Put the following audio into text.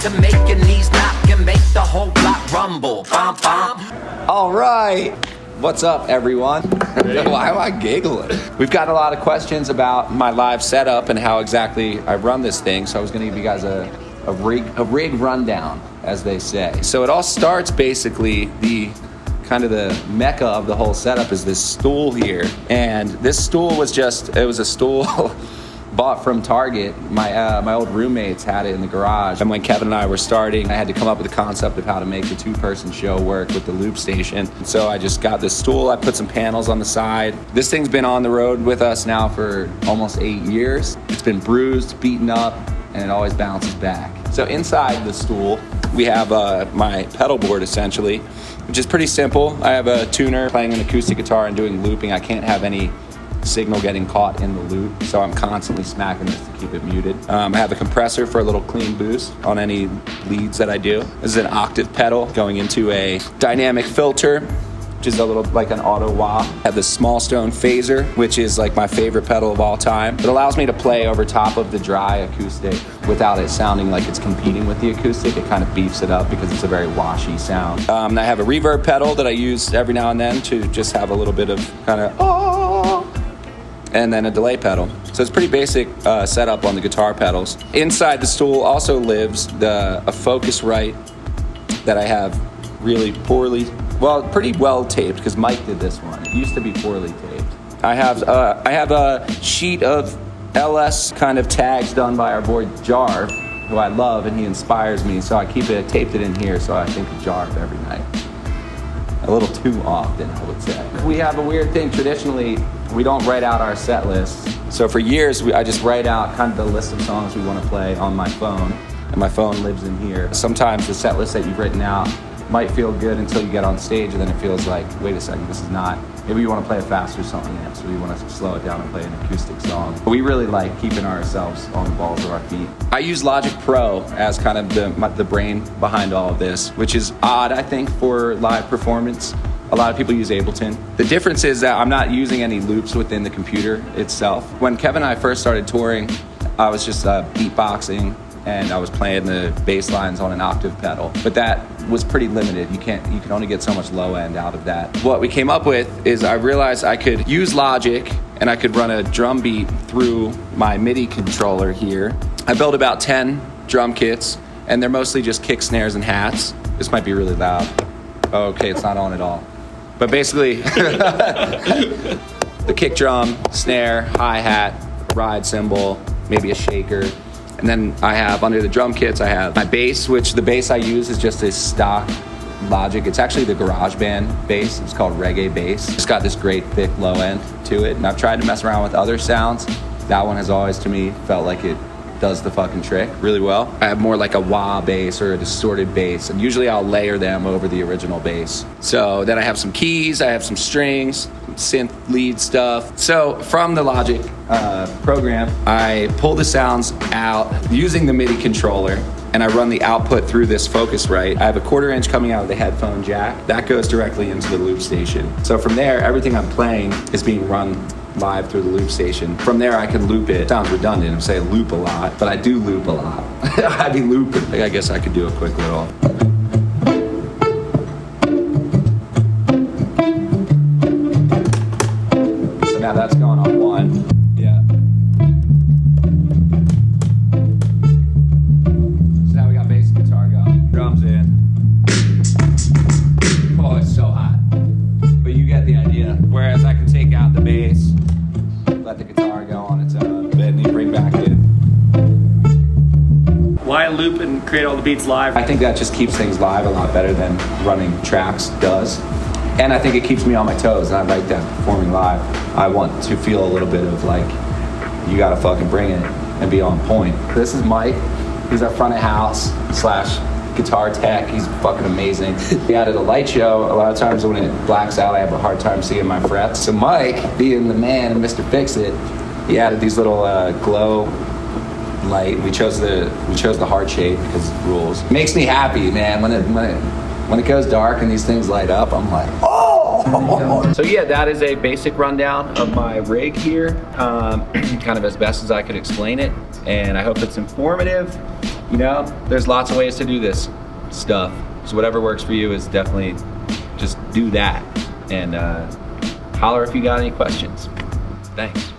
to make your knees knock and make the whole block rumble. Bom, bom. All right. What's up, everyone? Why am I giggling? We've got a lot of questions about my live setup and how exactly I run this thing. So I was going to give you guys a rig rundown, as they say. So it all starts basically the mecca of the whole setup is this stool here. And this stool was a stool bought from Target. My old roommates had it in the garage. And when Kevin and I were starting, I had to come up with a concept of how to make the two-person show work with the loop station. So I just got this stool. I put some panels on the side. This thing's been on the road with us now for almost 8 years. It's been bruised, beaten up, and it always bounces back. So inside the stool, we have my pedal board essentially, which is pretty simple. I have a tuner playing an acoustic guitar and doing looping. I can't have any signal getting caught in the loop, so I'm constantly smacking this to keep it muted. I have a compressor for a little clean boost on any leads that I do. This is an octave pedal going into a dynamic filter, which is a little like an auto wah. I have this small stone phaser, which is like my favorite pedal of all time. It allows me to play over top of the dry acoustic without it sounding like it's competing with the acoustic. It kind of beefs it up because it's a very washy sound. I have a reverb pedal that I use every now and then to just have a little bit of kind of and then a delay pedal. So it's pretty basic setup on the guitar pedals. Inside the stool also lives a Focusrite that I have really pretty well taped, because Mike did this one. It used to be poorly taped. I have a sheet of LS kind of tags done by our boy Jarv, who I love, and he inspires me, so I taped it in here so I think of Jarv every night. A little too often, I would say. We have a weird thing. Traditionally, we don't write out our set lists. So for years, I just write out kind of the list of songs we want to play on my phone, and my phone lives in here. Sometimes the set list that you've written out might feel good until you get on stage, and then it feels like, wait a second, this is not. Maybe you want to play a faster song, so we want to slow it down and play an acoustic song. But we really like keeping ourselves on the balls of our feet. I use Logic Pro as kind of the brain behind all of this, which is odd, I think, for live performance. A lot of people use Ableton. The difference is that I'm not using any loops within the computer itself. When Kevin and I first started touring, I was just beatboxing, and I was playing the bass lines on an octave pedal. But that was pretty limited. You can only get so much low end out of that. What we came up with is I realized I could use Logic and I could run a drum beat through my MIDI controller here. I built about 10 drum kits, and they're mostly just kick, snares, and hats. This might be really loud. Oh, okay, it's not on at all. But basically, the kick drum, snare, hi-hat, ride cymbal, maybe a shaker. And then I have, under the drum kits, I have my bass, which the bass I use is just a stock Logic. It's actually the GarageBand bass. It's called reggae bass. It's got this great thick low end to it. And I've tried to mess around with other sounds. That one has always, to me, felt like it does the fucking trick really well. I have more like a wah bass or a distorted bass, and usually I'll layer them over the original bass. So then I have some keys, I have some strings, synth lead stuff. So from the Logic program, I pull the sounds out using the MIDI controller, and I run the output through this Focusrite. I have a 1/4 inch coming out of the headphone jack. That goes directly into the loop station. So from there, everything I'm playing is being run live through the loop station. From there, I can loop it. Sounds redundant, I'm saying loop a lot, but I do loop a lot. I be looping. I guess I could do a quick little. So now that's going on one. Yeah. So now we got bass and guitar going. Drums in. Oh, it's so hot. But you get the idea. Whereas I can take out the bass, let the guitar go on its own, then you bring back in. Why loop and create all the beats live? I think that just keeps things live a lot better than running tracks does. And I think it keeps me on my toes, and I like that performing live. I want to feel a little bit of like, you gotta fucking bring it and be on point. This is Mike. He's our front of house / guitar tech. He's fucking amazing. We added a light show. A lot of times when it blacks out, I have a hard time seeing my frets. So Mike, being the man and Mr. Fix-It, he added these little glow light. We chose the heart shape because it rules. It makes me happy, man. When it goes dark and these things light up, I'm like, oh! So yeah, that is a basic rundown of my rig here, kind of as best as I could explain it. And I hope it's informative. you know, there's lots of ways to do this stuff. So whatever works for you is definitely just do that. And holler if you got any questions. Thanks.